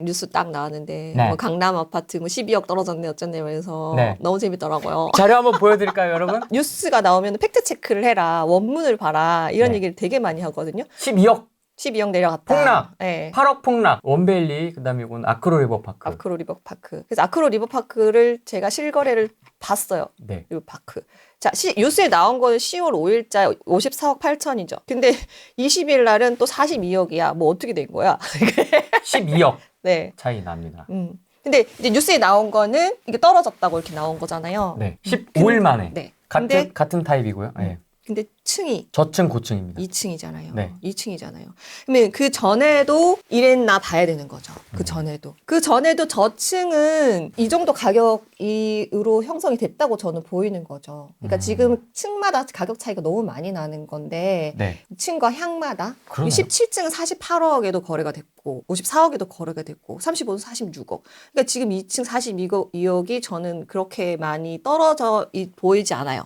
뉴스 딱 나왔는데 네. 뭐 강남 아파트 뭐 12억 떨어졌네 어쨌네 그래서 네. 너무 재밌더라고요. 자료 한번 보여드릴까요, 여러분? 뉴스가 나오면 팩트 체크를 해라, 원문을 봐라 이런 네. 얘기를 되게 많이 하거든요. 12억 12억 내려갔다. 폭락. 네. 8억 폭락. 원베일리, 그다음에 이건 아크로 리버파크. 아크로 리버파크. 그래서 아크로 리버파크를 제가 실거래를 봤어요. 네. 리버파크. 자, 뉴스에 나온 거는 10월 5일자 54억 8천이죠. 근데 20일 날은 또 42억이야. 뭐 어떻게 된 거야? 12억 네. 차이 납니다. 근데 이제 뉴스에 나온 거는 이게 떨어졌다고 이렇게 나온 거잖아요. 네. 15일 만에. 네. 같은 타입이고요. 네. 근데 층이 저층 고층입니다. 2층이잖아요. 네. 2층이잖아요. 그러면 그 전에도 이랬나 봐야 되는 거죠. 그 전에도. 그 전에도 저층은 이 정도 가격으로 형성이 됐다고 저는 보이는 거죠. 그러니까 지금 층마다 가격 차이가 너무 많이 나는 건데 네. 층과 향마다 그러네요. 17층은 48억에도 거래가 됐고 54억에도 거래가 됐고 35는 46억. 그러니까 지금 2층 42억이 저는 그렇게 많이 떨어져 보이지 않아요.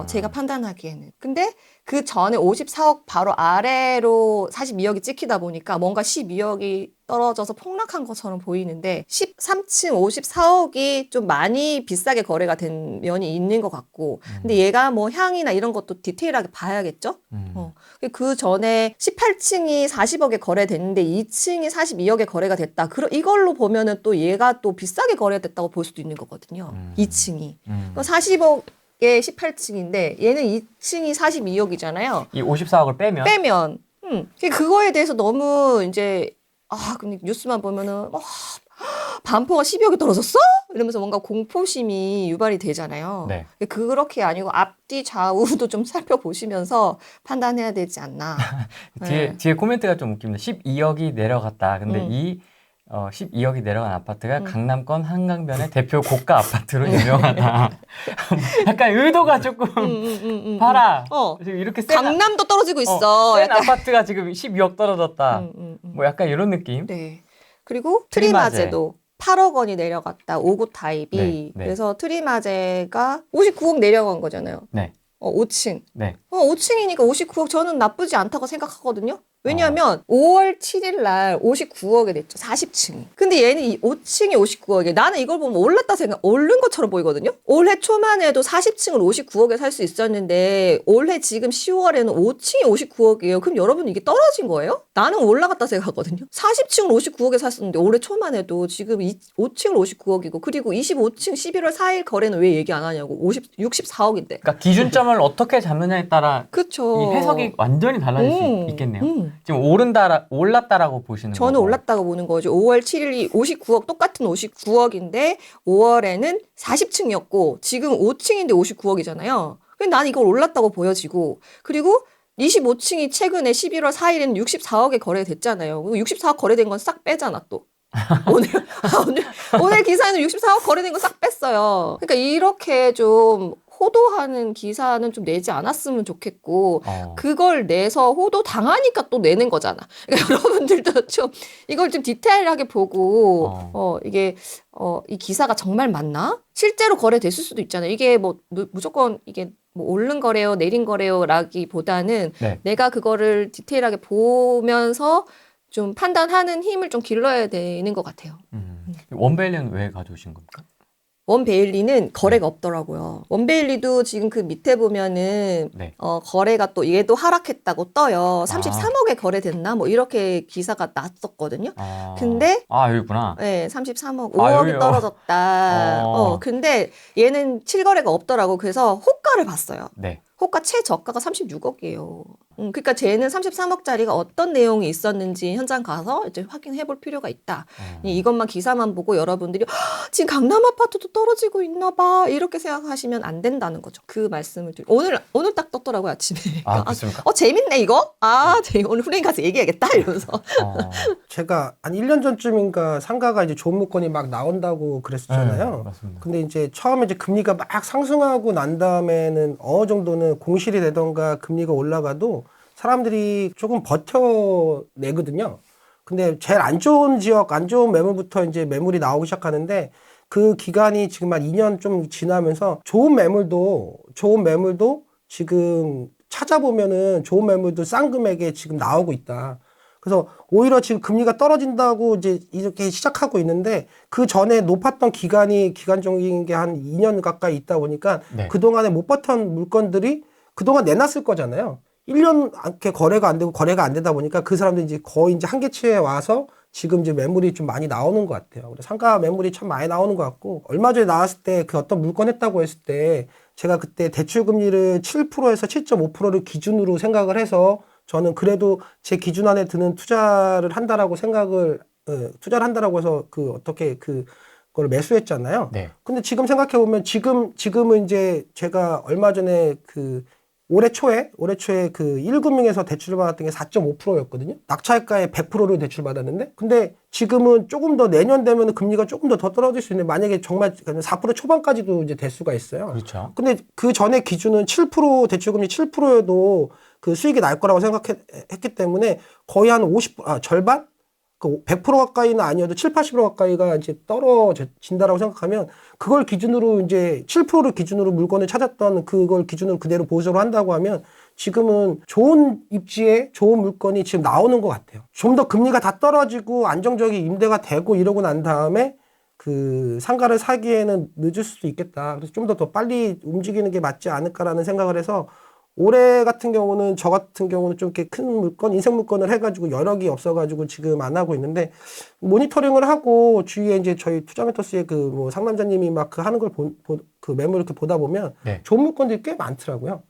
제가 판단하기에는. 근데 그 전에 54억 바로 아래로 42억이 찍히다 보니까 뭔가 12억이 떨어져서 폭락한 것처럼 보이는데 13층 54억이 좀 많이 비싸게 거래가 된 면이 있는 것 같고 근데 얘가 뭐 향이나 이런 것도 디테일하게 봐야겠죠? 그 전에 18층이 40억에 거래됐는데 2층이 42억에 거래가 됐다. 이걸로 보면은 또 얘가 또 비싸게 거래됐다고 볼 수도 있는 거거든요. 2층이. 40억 에 18층인데 얘는 2층이 42억이잖아요. 이 54억을 빼면 그거에 대해서 너무 이제 근데 뉴스만 보면은 반포가 12억이 떨어졌어? 이러면서 뭔가 공포심이 유발이 되잖아요. 네. 그렇게 아니고 앞뒤 좌우도 좀 살펴보시면서 판단해야 되지 않나. 뒤에 코멘트가 좀 웃깁니다. 12억이 내려갔다. 근데 이 12억이 내려간 아파트가 강남권 한강변의 대표 고가 아파트로 유명하다. 약간 의도가 조금 봐라. 지금 이렇게 강남도 떨어지고 있어. 센 약간. 아파트가 지금 12억 떨어졌다. 뭐 약간 이런 느낌. 네. 그리고 트리마제도 8억 원이 내려갔다. 5구 타입이. 네. 그래서 트리마제가 59억 내려간 거잖아요. 네. 5층. 네. 5층이니까 59억 저는 나쁘지 않다고 생각하거든요. 왜냐하면 5월 7일 날 59억에 됐죠. 40층이. 근데 얘는 5층이 59억에 나는 이걸 보면 오른 것처럼 보이거든요. 올해 초만 해도 40층을 59억에 살 수 있었는데 올해 지금 10월에는 5층이 59억이에요. 그럼 여러분 이게 떨어진 거예요? 나는 올라갔다 생각하거든요. 40층을 59억에 샀었는데 올해 초만 해도 지금 5층을 59억이고 그리고 25층 11월 4일 거래는 왜 얘기 안 하냐고. 64억인데. 그러니까 기준점을 어떻게 잡느냐에 따라 그쵸. 이 해석이 완전히 달라질 수 있겠네요. 지금 올랐다라고 보시는 거죠? 저는 올랐다고 보는 거죠. 5월 7일이 59억, 똑같은 59억인데 5월에는 40층이었고 지금 5층인데 59억이잖아요. 근데 나는 이걸 올랐다고 보여지고 그리고 25층이 최근에 11월 4일에는 64억에 거래됐잖아요. 64억 거래된 건 싹 빼잖아 또. 오늘 기사는 64억 거래된 거 싹 뺐어요. 그러니까 이렇게 좀 호도하는 기사는 좀 내지 않았으면 좋겠고 그걸 내서 호도 당하니까 또 내는 거잖아. 그러니까 여러분들도 좀 이걸 좀 디테일하게 보고 이게 이 기사가 정말 맞나? 실제로 거래됐을 수도 있잖아요. 이게 뭐 무조건 이게 뭐 오른 거래요, 내린 거래요라기보다는 네. 내가 그거를 디테일하게 보면서 좀 판단하는 힘을 좀 길러야 되는 것 같아요. 원베일리는 왜 가져오신 겁니까? 원베일리는 거래가 없더라고요. 원베일리도 지금 그 밑에 보면은 네. 거래가 또 얘도 하락했다고 떠요. 33억에 거래됐나? 뭐 이렇게 기사가 났었거든요. 근데 여기구나. 네, 33억, 5억이 여기요. 떨어졌다. 근데 얘는 실거래가 없더라고. 그래서 호가를 봤어요. 네. 호가 최저가가 36억이에요. 그러니까 쟤는 33억짜리가 어떤 내용이 있었는지 현장 가서 이제 확인해 볼 필요가 있다. 이것만 기사만 보고 여러분들이 지금 강남 아파트도 떨어지고 있나 봐. 이렇게 생각하시면 안 된다는 거죠. 그 말씀을 드리고 오늘 딱 떴더라고요, 아침에. 그렇습니까? 재밌네 이거? 오늘 후레인 가서 얘기해야겠다 이러면서. 제가 한 1년 전쯤인가 상가가 이제 좋은 물건이 막 나온다고 그랬었잖아요. 네, 맞습니다. 근데 이제 처음에 이제 금리가 막 상승하고 난 다음에는 어느 정도는 공실이 되던가 금리가 올라가도 사람들이 조금 버텨내거든요. 근데 제일 안 좋은 지역, 안 좋은 매물부터 이제 매물이 나오기 시작하는데 그 기간이 지금 한 2년 좀 지나면서 좋은 매물도 지금 찾아보면은 좋은 매물도 싼 금액에 지금 나오고 있다. 그래서 오히려 지금 금리가 떨어진다고 이제 이렇게 시작하고 있는데 그 전에 높았던 기간적인 게 한 2년 가까이 있다 보니까 네. 그동안에 못 버틴 물건들이 그동안 내놨을 거잖아요. 1년 이렇게 거래가 안 되고 거래가 안 되다 보니까 그 사람들이 이제 거의 이제 한계치에 와서 지금 이제 매물이 좀 많이 나오는 것 같아요. 그래서 상가 매물이 참 많이 나오는 것 같고 얼마 전에 나왔을 때 그 어떤 물건 했다고 했을 때 제가 그때 대출금리를 7%에서 7.5%를 기준으로 생각을 해서 저는 그래도 제 기준 안에 드는 투자를 한다라고 투자를 한다라고 해서 어떻게 그걸 매수했잖아요. 네. 근데 지금 생각해 보면 지금은 이제 제가 얼마 전에 올해 초에 그 1금융에서 대출을 받았던 게 4.5%였거든요. 낙찰가의 100%를 대출받았는데 근데 지금은 조금 더 내년 되면 금리가 조금 더 떨어질 수 있는데 만약에 정말 4% 초반까지도 이제 될 수가 있어요. 그렇죠. 근데 그 전에 기준은 7% 대출금리 7%여도 그 수익이 날 거라고 생각했기 때문에 거의 한 절반? 그 100% 가까이는 아니어도 7, 80% 가까이가 이제 떨어진다라고 생각하면 그걸 기준으로 이제 7%를 기준으로 물건을 찾았던 그걸 기준으로 그대로 보수로 한다고 하면 지금은 좋은 입지에 좋은 물건이 지금 나오는 것 같아요. 좀 더 금리가 다 떨어지고 안정적인 임대가 되고 이러고 난 다음에 그 상가를 사기에는 늦을 수도 있겠다. 그래서 좀 더 빨리 움직이는 게 맞지 않을까라는 생각을 해서 올해 같은 경우는 저 같은 경우는 좀 이렇게 큰 물건, 인생 물건을 해가지고 여력이 없어가지고 지금 안 하고 있는데 모니터링을 하고 주위에 이제 저희 투자멘토스의 뭐 상남자님이 막 그 하는 걸 그 매물 이렇게 보다 보면 네. 좋은 물건들이 꽤 많더라고요.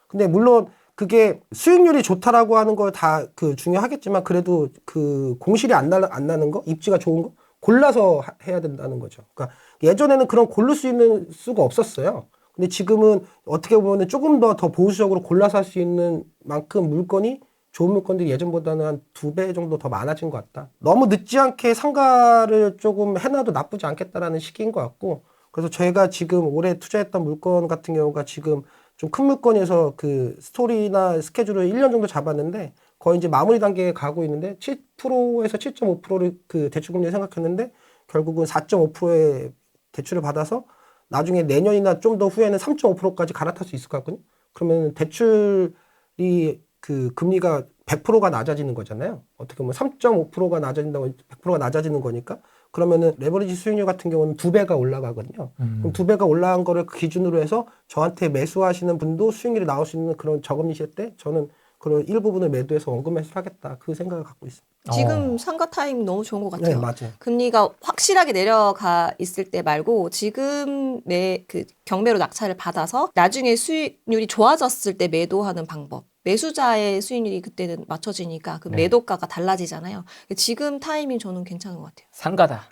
근데 물론 그게 수익률이 좋다라고 하는 거 다 중요하겠지만 그래도 그 공실이 안 나는 거, 입지가 좋은 거 골라서 해야 된다는 거죠. 그러니까 예전에는 그런 고를 수 있는 수가 없었어요. 근데 지금은 어떻게 보면 조금 더 보수적으로 골라서 할 수 있는 만큼 물건이 좋은 물건들이 예전보다는 한 2배 정도 더 많아진 것 같다. 너무 늦지 않게 상가를 조금 해놔도 나쁘지 않겠다라는 시기인 것 같고 그래서 저희가 지금 올해 투자했던 물건 같은 경우가 지금 좀 큰 물건에서 그 스토리나 스케줄을 1년 정도 잡았는데 거의 이제 마무리 단계에 가고 있는데 7%에서 7.5%를 그 대출금리 생각했는데 결국은 4.5%의 대출을 받아서 나중에 내년이나 좀 더 후에는 3.5%까지 갈아탈 수 있을 것 같거든요. 그러면 대출이 그 금리가 100%가 낮아지는 거잖아요. 어떻게 보면 3.5%가 낮아진다고 100%가 낮아지는 거니까 그러면은 레버리지 수익률 같은 경우는 2배가 올라가거든요. 그럼 2배가 올라간 거를 그 기준으로 해서 저한테 매수하시는 분도 수익률이 나올 수 있는 그런 저금리 시대 때 저는 그런 일부분을 매도해서 원금 매수를 하겠다. 그 생각을 갖고 있습니다. 지금 상가 타임 너무 좋은 것 같아요. 네, 맞아요. 금리가 확실하게 내려가 있을 때 말고 지금 그 경매로 낙찰을 받아서 나중에 수익률이 좋아졌을 때 매도하는 방법. 매수자의 수익률이 그때는 맞춰지니까 그 네. 매도가가 달라지잖아요. 지금 타이밍 저는 괜찮은 것 같아요. 상가다.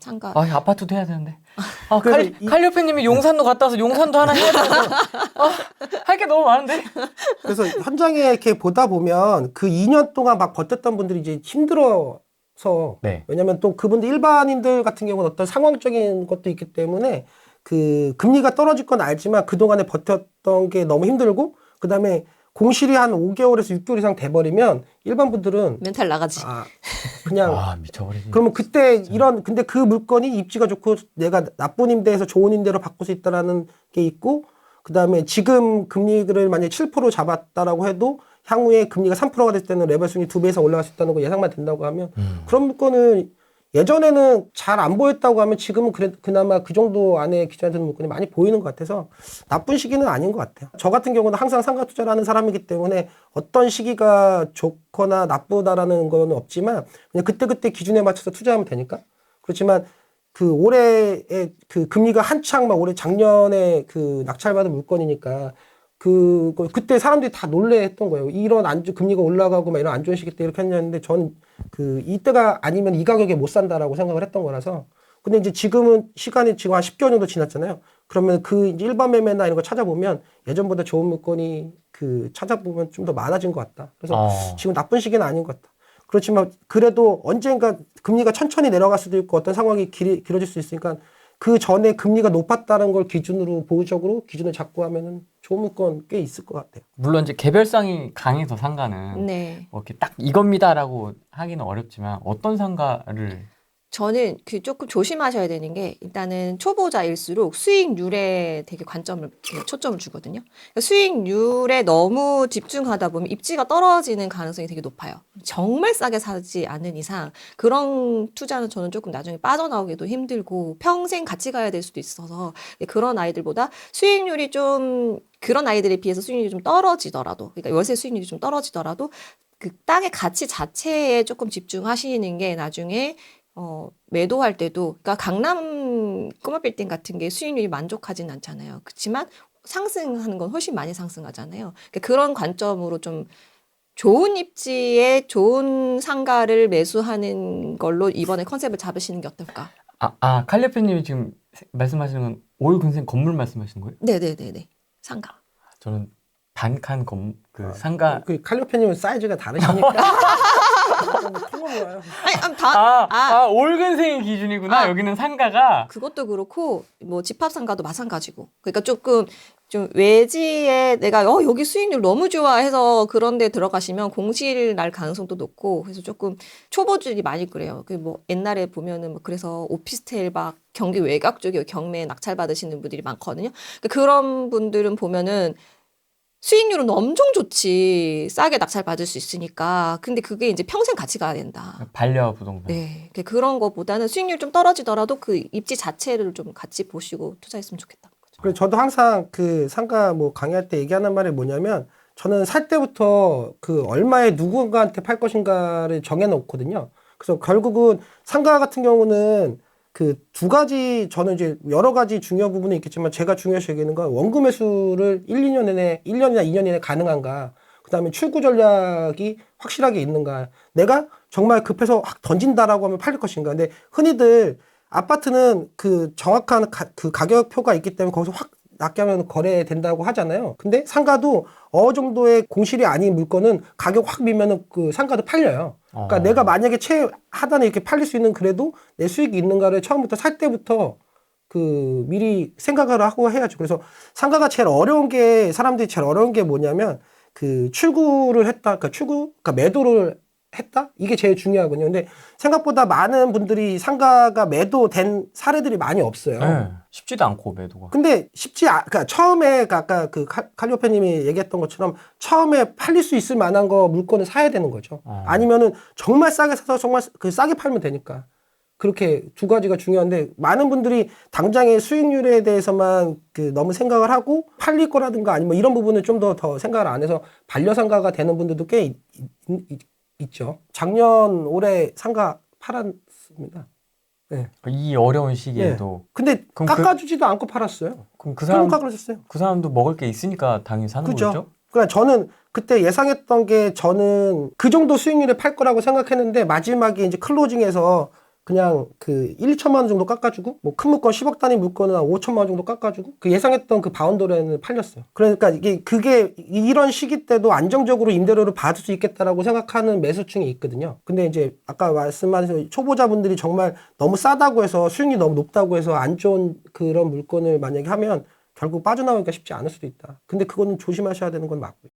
상가. 아, 아파트도 해야 되는데. 그래서 칼리오페님이 용산도 갔다 와서 용산도 하나 해야 되는데. 할 게 너무 많은데. 그래서 현장에 이렇게 보다 보면 그 2년 동안 막 버텼던 분들이 이제 힘들어서 네. 왜냐면 또 그분들 일반인들 같은 경우는 어떤 상황적인 것도 있기 때문에 그 금리가 떨어질 건 알지만 그동안에 버텼던 게 너무 힘들고 그다음에 공실이 한 5개월에서 6개월 이상 돼버리면 일반 분들은 멘탈 나가지. 그냥 미쳐버리지. 그러면 그때 근데 그 물건이 입지가 좋고 내가 나쁜 임대에서 좋은 임대로 바꿀 수 있다라는 게 있고 그다음에 지금 금리를 만약에 7% 잡았다라고 해도 향후에 금리가 3%가 됐을 때는 레벨 수익이 2배 이상 올라갈 수 있다는 거 예상만 된다고 하면 그런 물건은 예전에는 잘 안 보였다고 하면 지금은 그나마 그 정도 안에 기준에 드는 물건이 많이 보이는 것 같아서 나쁜 시기는 아닌 것 같아요. 저 같은 경우는 항상 상가 투자를 하는 사람이기 때문에 어떤 시기가 좋거나 나쁘다라는 건 없지만 그냥 그때그때 기준에 맞춰서 투자하면 되니까. 그렇지만 그 올해의 그 금리가 한창 막 올해 작년에 그 낙찰받은 물건이니까 그때 사람들이 다 놀래했던 거예요. 이런 금리가 올라가고 막 이런 안 좋은 시기 때 이렇게 했는데 저는 이때가 아니면 이 가격에 못 산다라고 생각을 했던 거라서. 근데 이제 지금은 시간이 지금 한 10개월 정도 지났잖아요. 그러면 이제 일반 매매나 이런 거 찾아보면 예전보다 좋은 물건이 찾아보면 좀 더 많아진 것 같다. 그래서 지금 나쁜 시기는 아닌 것 같다. 그렇지만 그래도 언젠가 금리가 천천히 내려갈 수도 있고 어떤 상황이 길어질 수 있으니까 그 전에 금리가 높았다는 걸 기준으로 보수적으로 기준을 잡고 하면은 좋은 물건 꽤 있을 것 같아요. 물론 이제 개별성이 강해서 상가는 네. 뭐 이렇게 딱 이겁니다라고 하기는 어렵지만 어떤 상가를 저는 그 조금 조심하셔야 되는 게 일단은 초보자일수록 수익률에 되게 관점을 초점을 주거든요. 그러니까 수익률에 너무 집중하다 보면 입지가 떨어지는 가능성이 되게 높아요. 정말 싸게 사지 않는 이상 그런 투자는 저는 조금 나중에 빠져나오기도 힘들고 평생 같이 가야 될 수도 있어서 그런 아이들보다 수익률이 좀 그런 아이들에 비해서 수익률이 좀 떨어지더라도 그러니까 월세 수익률이 좀 떨어지더라도 그 땅의 가치 자체에 조금 집중하시는 게 나중에 매도할 때도, 그러니까 강남 꼬마 빌딩 같은 게 수익률이 만족하진 않잖아요. 그렇지만 상승하는 건 훨씬 많이 상승하잖아요. 그러니까 그런 관점으로 좀 좋은 입지에 좋은 상가를 매수하는 걸로 이번에 컨셉을 잡으시는 게 어떨까? 칼리오페님이 지금 말씀하시는 건 오일근생 건물 말씀하시는 거예요? 네네네네. 상가. 저는 단칸 상가. 그 칼리오페님은 사이즈가 다르시니까. 아니, 올근생의 기준이구나. 여기는 상가가. 그것도 그렇고, 뭐, 집합상가도 마찬가지고. 그러니까 조금, 좀 외지에 내가, 여기 수익률 너무 좋아 해서 그런 데 들어가시면 공실 날 가능성도 높고, 그래서 조금 초보들이 많이 그래요. 그 뭐, 옛날에 보면은 뭐, 그래서 오피스텔 막 경기 외곽 쪽에 경매에 낙찰 받으시는 분들이 많거든요. 그러니까 그런 분들은 보면은 수익률은 엄청 좋지. 싸게 낙찰 받을 수 있으니까. 근데 그게 이제 평생 같이 가야 된다. 반려부동산. 네. 그런 거보다는 수익률 좀 떨어지더라도 그 입지 자체를 좀 같이 보시고 투자했으면 좋겠다. 그래서 저도 항상 그 상가 뭐 강의할 때 얘기하는 말이 뭐냐면 저는 살 때부터 그 얼마에 누군가한테 팔 것인가를 정해놓거든요. 그래서 결국은 상가 같은 경우는 그 두 가지 저는 이제 여러 가지 중요 부분이 있겠지만 제가 중요시 여기는 건 원금 매수를 1-2년 내내 1년이나 2년 내내 가능한가. 그다음에 출구 전략이 확실하게 있는가. 내가 정말 급해서 확 던진다라고 하면 팔릴 것인가. 근데 흔히들 아파트는 그 정확한 그 가격표가 있기 때문에 거기서 확 낮게 하면 거래된다고 하잖아요. 근데 상가도 어느 정도의 공실이 아닌 물건은 가격 확 밀면은 그 상가도 팔려요. 그러니까 내가 만약에 최하단에 이렇게 팔릴 수 있는 그래도 내 수익이 있는가를 처음부터 살 때부터 그 미리 생각을 하고 해야죠. 그래서 상가가 제일 어려운 게 사람들이 제일 어려운 게 뭐냐면 그 출구를 했다. 그러니까 매도를 했다? 이게 제일 중요하거든요. 근데 생각보다 많은 분들이 상가가 매도된 사례들이 많이 없어요. 네, 쉽지도 않고 매도가. 근데 그러니까 처음에 아까 그 칼리오페님이 얘기했던 것처럼 처음에 팔릴 수 있을 만한 거 물건을 사야 되는 거죠. 아니면은 정말 싸게 사서 정말 그 싸게 팔면 되니까. 그렇게 두 가지가 중요한데 많은 분들이 당장의 수익률에 대해서만 그 너무 생각을 하고 팔릴 거라든가 아니면 이런 부분을 좀 더 생각을 안 해서 반려상가가 되는 분들도 꽤 있죠. 작년 올해 상가 팔았습니다. 네. 이 어려운 시기에도. 네. 근데 깎아주지도 않고 팔았어요. 그럼 그 사람도 먹을 게 있으니까 당연히 사는 거죠? 그러니까 저는 그때 예상했던 게 저는 그 정도 수익률에 팔 거라고 생각했는데 마지막에 이제 클로징에서 그냥 그 1-2천만 원 정도 깎아주고 뭐 큰 물건 10억 단위 물건은 5천만 원 정도 깎아주고 그 예상했던 그 바운더리에는 팔렸어요. 그러니까 그게 이런 시기 때도 안정적으로 임대료를 받을 수 있겠다라고 생각하는 매수층이 있거든요. 근데 이제 아까 말씀하신 초보자분들이 정말 너무 싸다고 해서 수익률이 너무 높다고 해서 안 좋은 그런 물건을 만약에 하면 결국 빠져나오기가 쉽지 않을 수도 있다. 근데 그거는 조심하셔야 되는 건 맞고요.